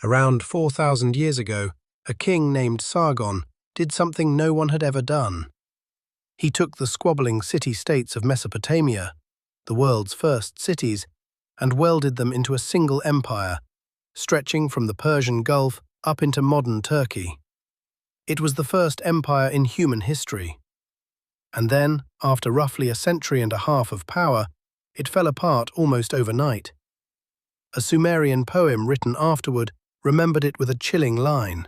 Around 4,000 years ago, a king named Sargon did something no one had ever done. He took the squabbling city-states of Mesopotamia, the world's first cities, and welded them into a single empire, stretching from the Persian Gulf up into modern Turkey. It was the first empire in human history. And then, after roughly a century and a half of power, it fell apart almost overnight. A Sumerian poem written afterward remembered it with a chilling line.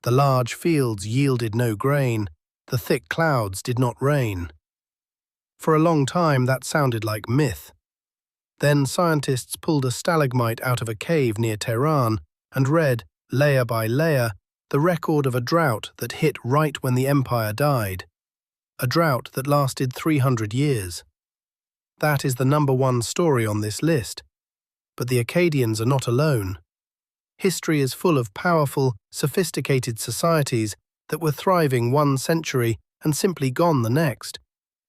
The large fields yielded no grain, the thick clouds did not rain. For a long time that sounded like myth. Then scientists pulled a stalagmite out of a cave near Tehran and read, layer by layer, the record of a drought that hit right when the empire died. A drought that lasted 300 years. That is the #1 story on this list. But the Akkadians are not alone. History is full of powerful, sophisticated societies that were thriving one century and simply gone the next,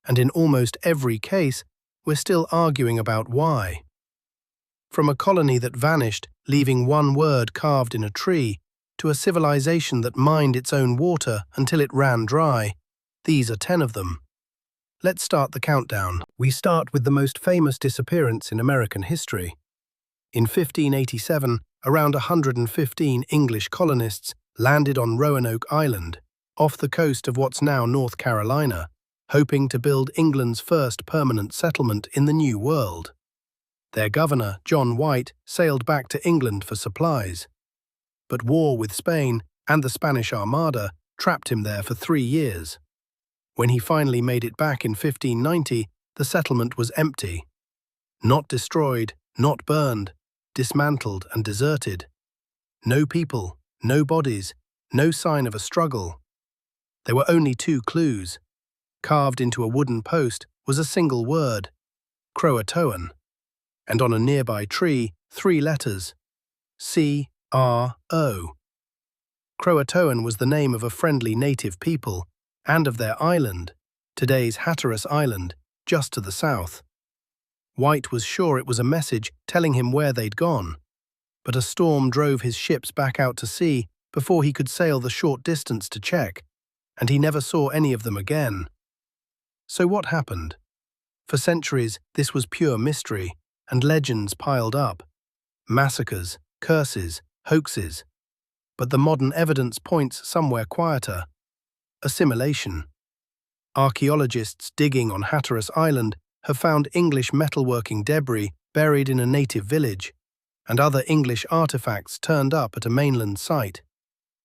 and in almost every case, we're still arguing about why. From a colony that vanished, leaving one word carved in a tree, to a civilization that mined its own water until it ran dry, these are 10 of them. Let's start the countdown. We start with the most famous disappearance in American history. In 1587, around 115 English colonists landed on Roanoke Island, off the coast of what's now North Carolina, hoping to build England's first permanent settlement in the New World. Their governor, John White, sailed back to England for supplies. But war with Spain and the Spanish Armada trapped him there for 3 years. When he finally made it back in 1590, the settlement was empty. Not destroyed, not burned, dismantled and deserted. No people, no bodies, no sign of a struggle. There were only 2 clues. Carved into a wooden post was a single word, Croatoan, and on a nearby tree, 3 letters, C-R-O. Croatoan was the name of a friendly native people and of their island, today's Hatteras Island, just to the south. White was sure it was a message telling him where they'd gone, but a storm drove his ships back out to sea before he could sail the short distance to check, and he never saw any of them again. So what happened? For centuries, this was pure mystery, and legends piled up. Massacres, curses, hoaxes. But the modern evidence points somewhere quieter. Assimilation. Archaeologists digging on Hatteras Island have found English metalworking debris buried in a native village, and other English artifacts turned up at a mainland site.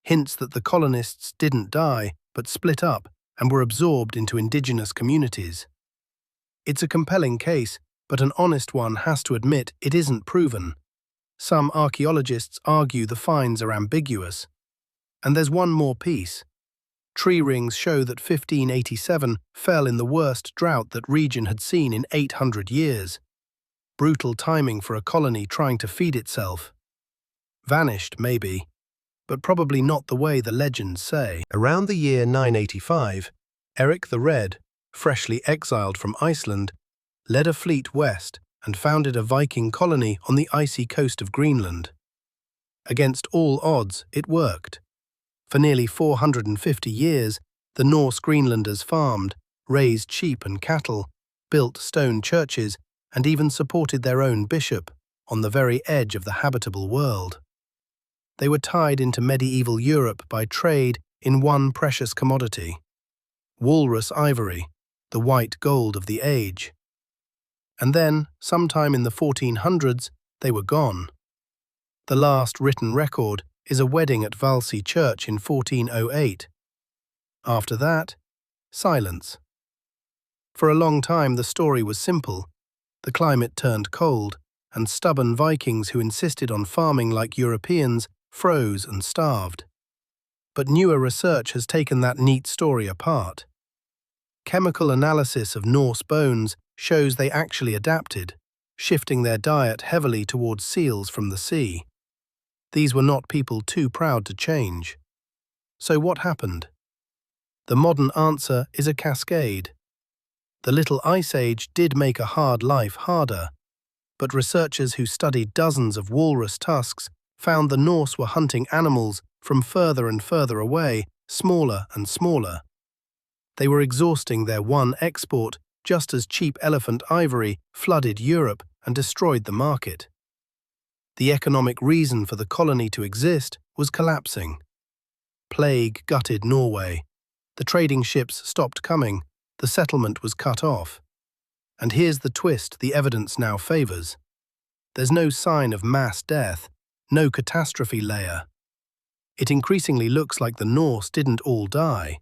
Hints that the colonists didn't die, but split up and were absorbed into indigenous communities. It's a compelling case, but an honest one has to admit it isn't proven. Some archaeologists argue the finds are ambiguous. And there's one more piece. Tree rings show that 1587 fell in the worst drought that region had seen in 800 years. Brutal timing for a colony trying to feed itself. Vanished, maybe, but probably not the way the legends say. Around the year 985, Eric the Red, freshly exiled from Iceland, led a fleet west and founded a Viking colony on the icy coast of Greenland. Against all odds, it worked. For nearly 450 years, the Norse Greenlanders farmed, raised sheep and cattle, built stone churches, and even supported their own bishop on the very edge of the habitable world. They were tied into medieval Europe by trade in one precious commodity: walrus ivory, the white gold of the age. And then, sometime in the 1400s, they were gone. The last written record is a wedding at Valsey Church in 1408. After that, silence. For a long time the story was simple. The climate turned cold, and stubborn Vikings who insisted on farming like Europeans froze and starved. But newer research has taken that neat story apart. Chemical analysis of Norse bones shows they actually adapted, shifting their diet heavily towards seals from the sea. These were not people too proud to change. So what happened? The modern answer is a cascade. The Little Ice Age did make a hard life harder, but researchers who studied dozens of walrus tusks found the Norse were hunting animals from further and further away, smaller and smaller. They were exhausting their one export just as cheap elephant ivory flooded Europe and destroyed the market. The economic reason for the colony to exist was collapsing. Plague gutted Norway. The trading ships stopped coming. The settlement was cut off. And here's the twist the evidence now favors. There's no sign of mass death, no catastrophe layer. It increasingly looks like the Norse didn't all die.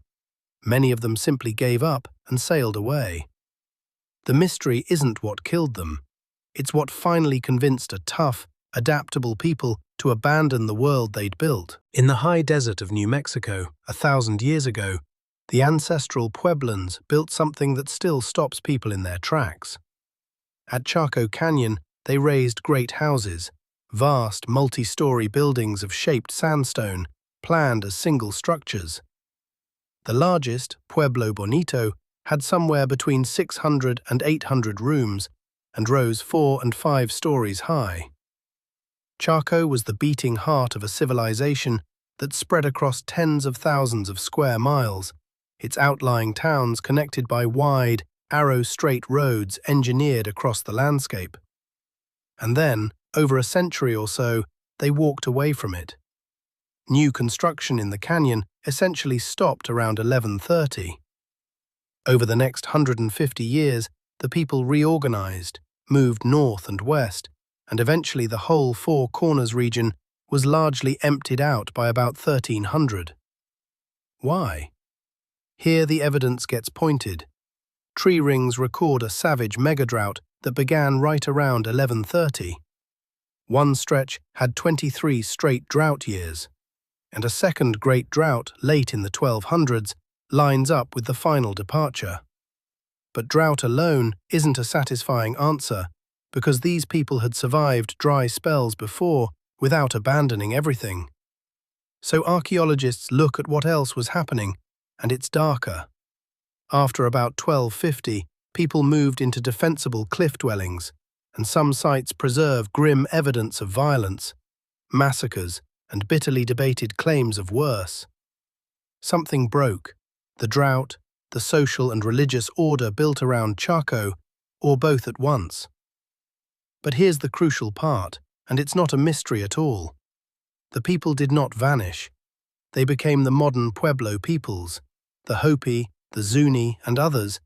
Many of them simply gave up and sailed away. The mystery isn't what killed them. It's what finally convinced a tough, adaptable people to abandon the world they'd built. In the high desert of New Mexico, 1,000 years ago, the ancestral Pueblans built something that still stops people in their tracks. At Chaco Canyon, they raised great houses, vast multi-story buildings of shaped sandstone, planned as single structures. The largest, Pueblo Bonito, had somewhere between 600 and 800 rooms and rose 4 and 5 stories high. Chaco was the beating heart of a civilization that spread across tens of thousands of square miles, its outlying towns connected by wide, arrow-straight roads engineered across the landscape. And then, over a century or so, they walked away from it. New construction in the canyon essentially stopped around 1130. Over the next 150 years, the people reorganized, moved north and west, and eventually the whole Four Corners region was largely emptied out by about 1300. Why? Here the evidence gets pointed. Tree rings record a savage megadrought that began right around 1130. One stretch had 23 straight drought years, and a second great drought late in the 1200s lines up with the final departure. But drought alone isn't a satisfying answer, because these people had survived dry spells before without abandoning everything. So archaeologists look at what else was happening, and it's darker. After about 1250, people moved into defensible cliff dwellings, and some sites preserve grim evidence of violence, massacres, and bitterly debated claims of worse. Something broke. The drought, the social and religious order built around Chaco, or both at once. But here's the crucial part, and it's not a mystery at all. The people did not vanish. They became the modern Pueblo peoples, the Hopi, the Zuni, and others,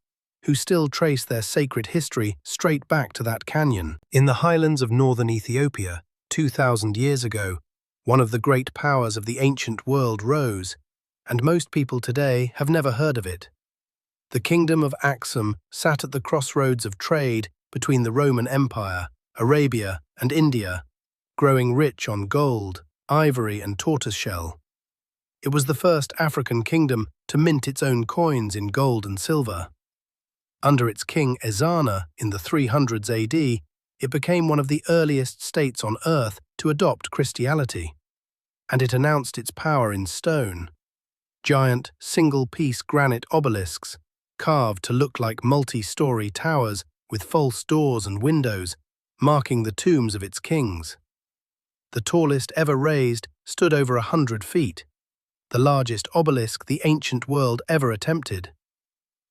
who still trace their sacred history straight back to that canyon. In the highlands of northern Ethiopia, 2,000 years ago, one of the great powers of the ancient world rose, and most people today have never heard of it. The kingdom of Aksum sat at the crossroads of trade between the Roman Empire, Arabia, and India, growing rich on gold, ivory, and tortoiseshell. It was the first African kingdom to mint its own coins in gold and silver. Under its king Ezana in the 300s AD, it became one of the earliest states on earth to adopt Christianity, and it announced its power in stone. Giant, single-piece granite obelisks, carved to look like multi-story towers with false doors and windows, marking the tombs of its kings. The tallest ever raised stood over 100 feet, the largest obelisk the ancient world ever attempted.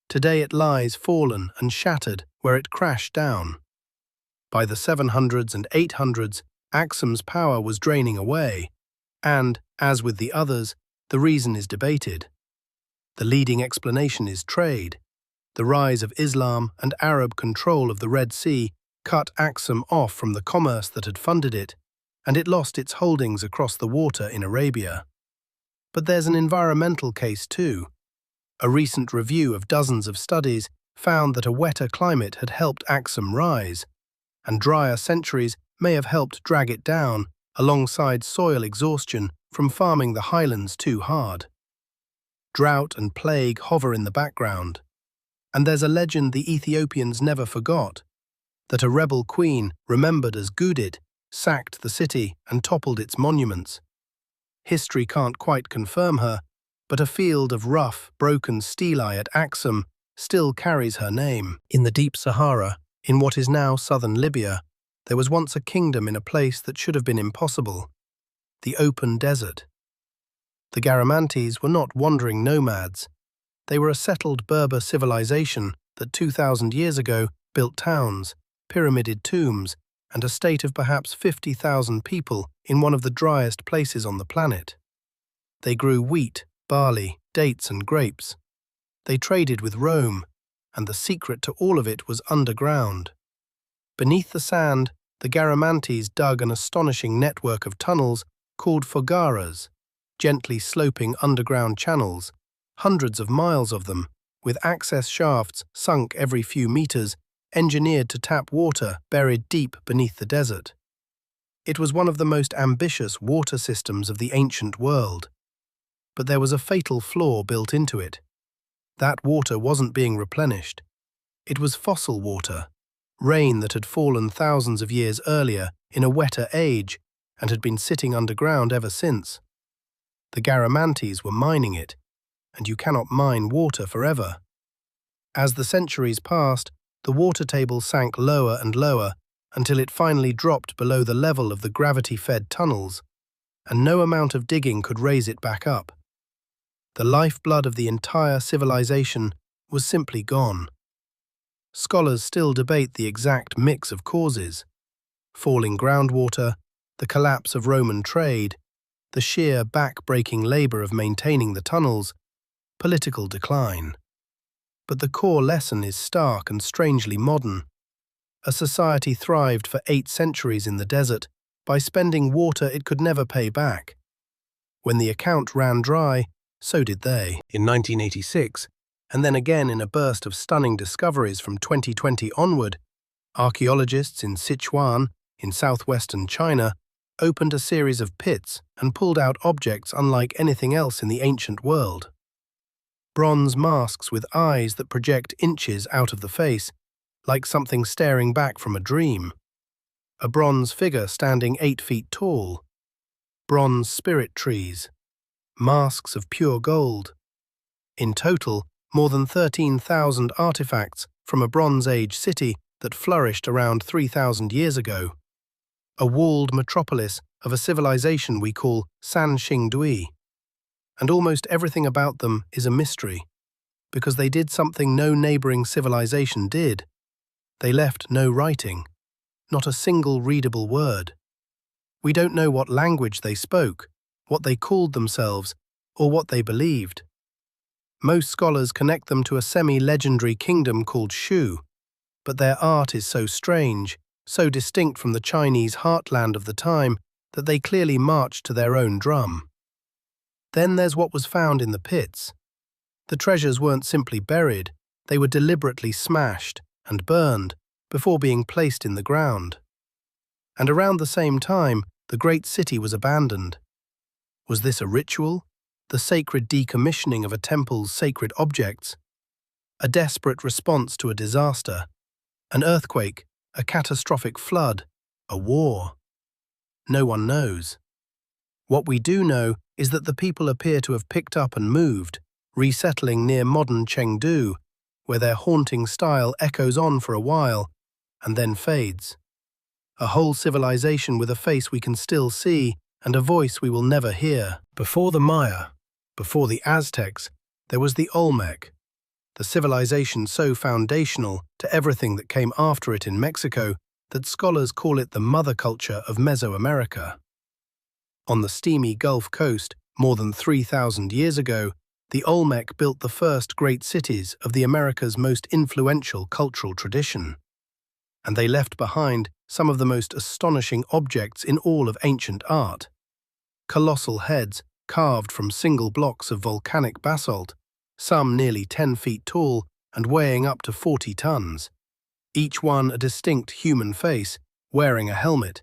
Today it lies fallen and shattered where it crashed down. By the 700s and 800s, Aksum's power was draining away, and, as with the others, the reason is debated. The leading explanation is trade. The rise of Islam and Arab control of the Red Sea cut Aksum off from the commerce that had funded it, and it lost its holdings across the water in Arabia. But there's an environmental case too. A recent review of dozens of studies found that a wetter climate had helped Aksum rise, and drier centuries may have helped drag it down alongside soil exhaustion from farming the highlands too hard. Drought and plague hover in the background, and there's a legend the Ethiopians never forgot, that a rebel queen, remembered as Decoded, sacked the city and toppled its monuments. History can't quite confirm her, but a field of rough, broken stelae at Aksum still carries her name. In the deep Sahara, in what is now southern Libya, there was once a kingdom in a place that should have been impossible. the open desert. The Garamantes were not wandering nomads. They were a settled Berber civilization that 2,000 years ago built towns, pyramided tombs, and a state of perhaps 50,000 people in one of the driest places on the planet. They grew wheat, barley, dates, and grapes. They traded with Rome, and the secret to all of it was underground. Beneath the sand, the Garamantes dug an astonishing network of tunnels called fogaras, gently sloping underground channels, hundreds of miles of them, with access shafts sunk every few meters, engineered to tap water buried deep beneath the desert. It was one of the most ambitious water systems of the ancient world. But there was a fatal flaw built into it. That water wasn't being replenished. It was fossil water, rain that had fallen thousands of years earlier in a wetter age and had been sitting underground ever since. The Garamantes were mining it, and you cannot mine water forever. As the centuries passed, the water table sank lower and lower until it finally dropped below the level of the gravity-fed tunnels, and no amount of digging could raise it back up. The lifeblood of the entire civilization was simply gone. Scholars still debate the exact mix of causes: falling groundwater, the collapse of Roman trade, the sheer back-breaking labor of maintaining the tunnels, political decline. But the core lesson is stark and strangely modern. A society thrived for 8 centuries in the desert by spending water it could never pay back. When the account ran dry, so did they. In 1986, and then again in a burst of stunning discoveries from 2020 onward, archaeologists in Sichuan, in southwestern China, opened a series of pits and pulled out objects unlike anything else in the ancient world. Bronze masks with eyes that project inches out of the face, like something staring back from a dream. A bronze figure standing 8 feet tall. Bronze spirit trees. Masks of pure gold. In total, more than 13,000 artifacts from a Bronze Age city that flourished around 3,000 years ago. A walled metropolis of a civilization we call Sanxingdui. And almost everything about them is a mystery, because they did something no neighboring civilization did. They left no writing, not a single readable word. We don't know what language they spoke, what they called themselves, or what they believed. Most scholars connect them to a semi-legendary kingdom called Shu, but their art is so strange, so distinct from the Chinese heartland of the time, that they clearly marched to their own drum. Then there's what was found in the pits. The treasures weren't simply buried, they were deliberately smashed and burned before being placed in the ground. And around the same time, the great city was abandoned. Was this a ritual? The sacred decommissioning of a temple's sacred objects? A desperate response to a disaster? An earthquake? A catastrophic flood? A war? No one knows. What we do know is that the people appear to have picked up and moved, resettling near modern Chengdu, where their haunting style echoes on for a while and then fades. A whole civilization with a face we can still see and a voice we will never hear. Before the Maya, before the Aztecs, there was the Olmec, the civilization so foundational to everything that came after it in Mexico that scholars call it the mother culture of Mesoamerica. On the steamy Gulf Coast, more than 3,000 years ago, the Olmec built the first great cities of the America's most influential cultural tradition. And they left behind some of the most astonishing objects in all of ancient art. Colossal heads carved from single blocks of volcanic basalt, some nearly 10 feet tall and weighing up to 40 tons. Each one a distinct human face, wearing a helmet,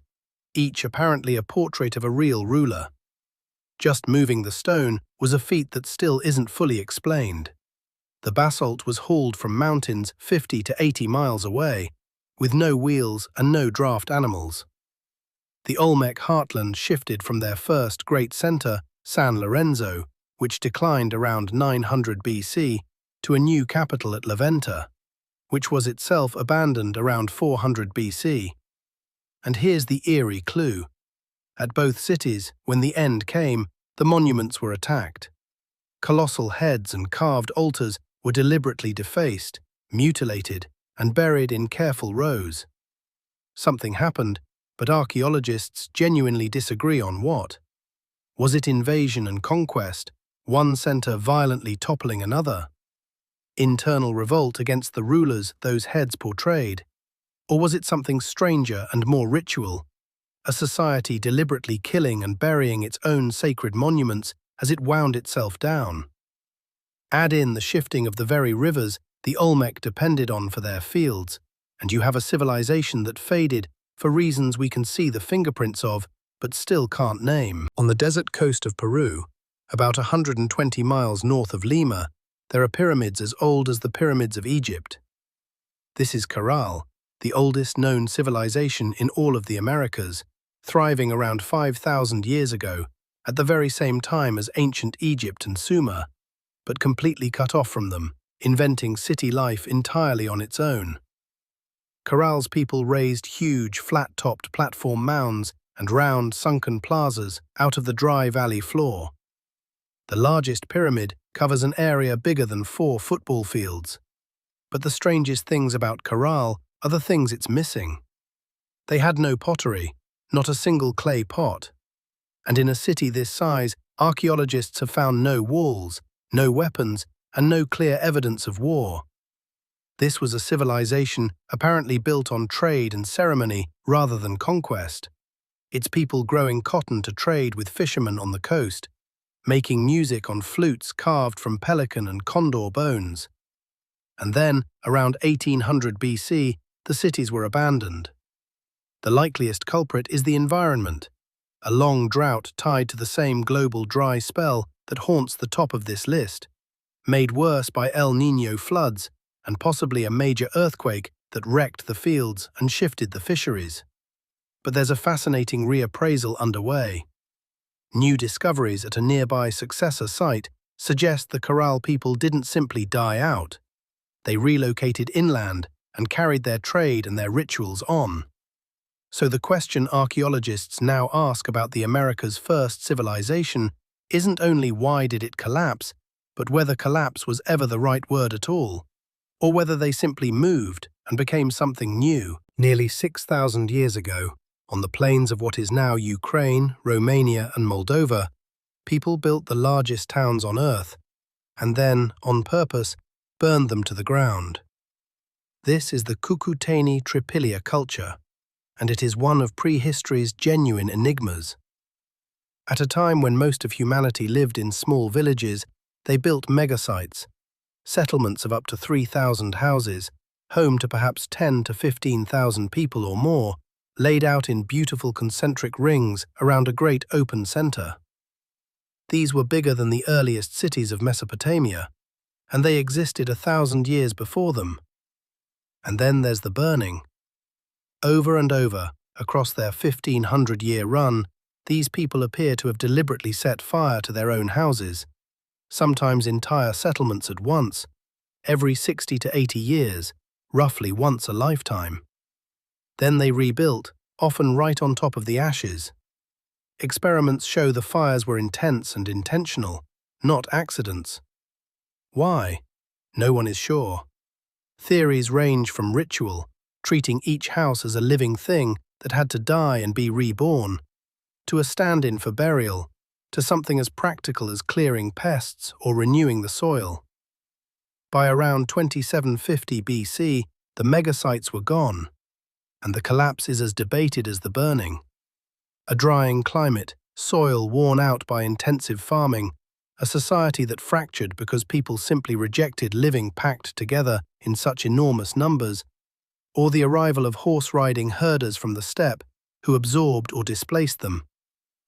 each apparently a portrait of a real ruler. Just moving the stone was a feat that still isn't fully explained. The basalt was hauled from mountains 50 to 80 miles away, with no wheels and no draft animals. The Olmec heartland shifted from their first great center, San Lorenzo, which declined around 900 BC, to a new capital at La Venta, which was itself abandoned around 400 BC. And here's the eerie clue. At both cities, when the end came, the monuments were attacked. Colossal heads and carved altars were deliberately defaced, mutilated, and buried in careful rows. Something happened, but archaeologists genuinely disagree on what. Was it invasion and conquest, one center violently toppling another? Internal revolt against the rulers those heads portrayed? Or was it something stranger and more ritual, a society deliberately killing and burying its own sacred monuments as it wound itself down? Add in the shifting of the very rivers the Olmec depended on for their fields, and you have a civilization that faded for reasons we can see the fingerprints of but still can't name. On the desert coast of Peru, about 120 miles north of Lima, there are pyramids as old as the pyramids of Egypt. This is Caral, the oldest known civilization in all of the Americas, thriving around 5,000 years ago, at the very same time as ancient Egypt and Sumer, but completely cut off from them, inventing city life entirely on its own. Caral's people raised huge, flat-topped platform mounds and round, sunken plazas out of the dry valley floor. The largest pyramid covers an area bigger than 4 football fields. But the strangest things about Caral are the things it's missing. They had no pottery, not a single clay pot. And in a city this size, archaeologists have found no walls, no weapons, and no clear evidence of war. This was a civilization apparently built on trade and ceremony rather than conquest. Its people growing cotton to trade with fishermen on the coast, making music on flutes carved from pelican and condor bones. And then, around 1800 BC, the cities were abandoned. The likeliest culprit is the environment, a long drought tied to the same global dry spell that haunts the top of this list, made worse by El Niño floods and possibly a major earthquake that wrecked the fields and shifted the fisheries. But there's a fascinating reappraisal underway. New discoveries at a nearby successor site suggest the Caral people didn't simply die out. They relocated inland and carried their trade and their rituals on. So the question archaeologists now ask about the America's first civilization isn't only why did it collapse, but whether collapse was ever the right word at all, or whether they simply moved and became something new. Nearly 6,000 years ago, on the plains of what is now Ukraine, Romania, and Moldova, people built the largest towns on Earth, and then, on purpose, burned them to the ground. This is the Cucuteni-Trypillia culture, and it is one of prehistory's genuine enigmas. At a time when most of humanity lived in small villages, they built megasites, settlements of up to 3,000 houses, home to perhaps 10 to 15,000 people or more, laid out in beautiful concentric rings around a great open center. These were bigger than the earliest cities of Mesopotamia, and they existed 1,000 years before them. And then there's the burning. Over and over, across their 1,500-year run, these people appear to have deliberately set fire to their own houses, sometimes entire settlements at once, every 60 to 80 years, roughly once a lifetime. Then they rebuilt, often right on top of the ashes. Experiments show the fires were intense and intentional, not accidents. Why? No one is sure. Theories range from ritual, treating each house as a living thing that had to die and be reborn, to a stand-in for burial, to something as practical as clearing pests or renewing the soil. By around 2750 BC, the megasites were gone, and the collapse is as debated as the burning. A drying climate, soil worn out by intensive farming, a society that fractured because people simply rejected living packed together in such enormous numbers, or the arrival of horse-riding herders from the steppe who absorbed or displaced them.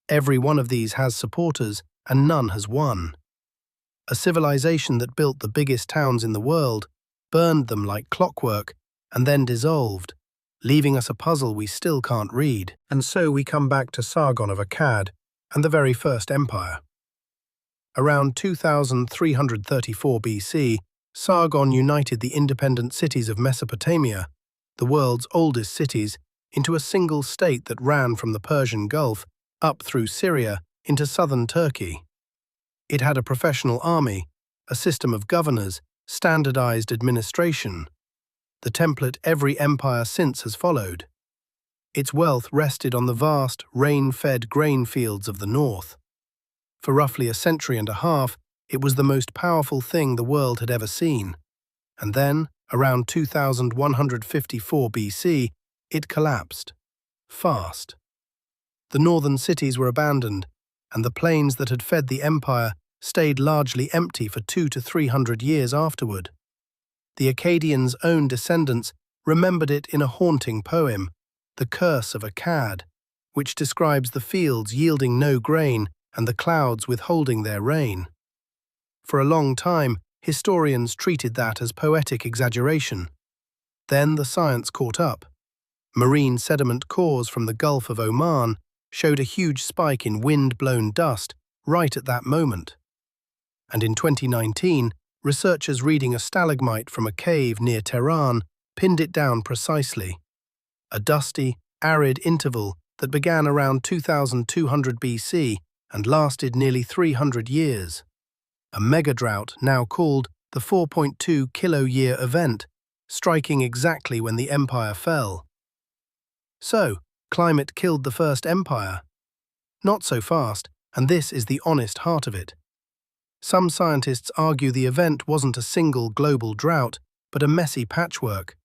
Every one of these has supporters, and none has won. A civilization that built the biggest towns in the world, burned them like clockwork, and then dissolved, leaving us a puzzle we still can't read. And so we come back to Sargon of Akkad and the very first empire. Around 2334 BC, Sargon united the independent cities of Mesopotamia, the world's oldest cities, into a single state that ran from the Persian Gulf up through Syria into southern Turkey. It had a professional army, a system of governors, standardized administration, the template every empire since has followed. Its wealth rested on the vast, rain-fed grain fields of the north. For roughly a century and a half, it was the most powerful thing the world had ever seen. And then, around 2154 BC, it collapsed. Fast. The northern cities were abandoned, and the plains that had fed the empire stayed largely empty for 200 to 300 years afterward. The Akkadians' own descendants remembered it in a haunting poem, The Curse of Akkad, which describes the fields yielding no grain and the clouds withholding their rain. For a long time, historians treated that as poetic exaggeration. Then the science caught up. Marine sediment cores from the Gulf of Oman showed a huge spike in wind-blown dust right at that moment. And in 2019, researchers reading a stalagmite from a cave near Tehran pinned it down precisely. A dusty, arid interval that began around 2200 BC and lasted nearly 300 years. A megadrought now called the 4.2 kilo-year event, striking exactly when the empire fell. So, climate killed the first empire? Not so fast, and this is the honest heart of it. Some scientists argue the event wasn't a single global drought, but a messy patchwork.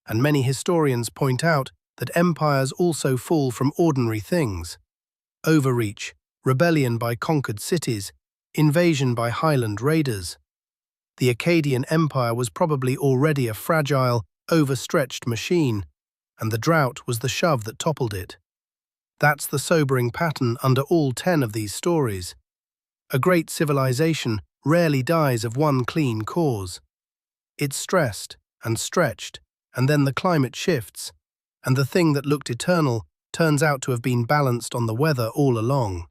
And many historians point out that empires also fall from ordinary things. Overreach, rebellion by conquered cities, invasion by highland raiders. The Akkadian Empire was probably already a fragile, overstretched machine, and the drought was the shove that toppled it. That's the sobering pattern under all 10 of these stories. A great civilization rarely dies of one clean cause. It's stressed and stretched, and then the climate shifts, and the thing that looked eternal turns out to have been balanced on the weather all along.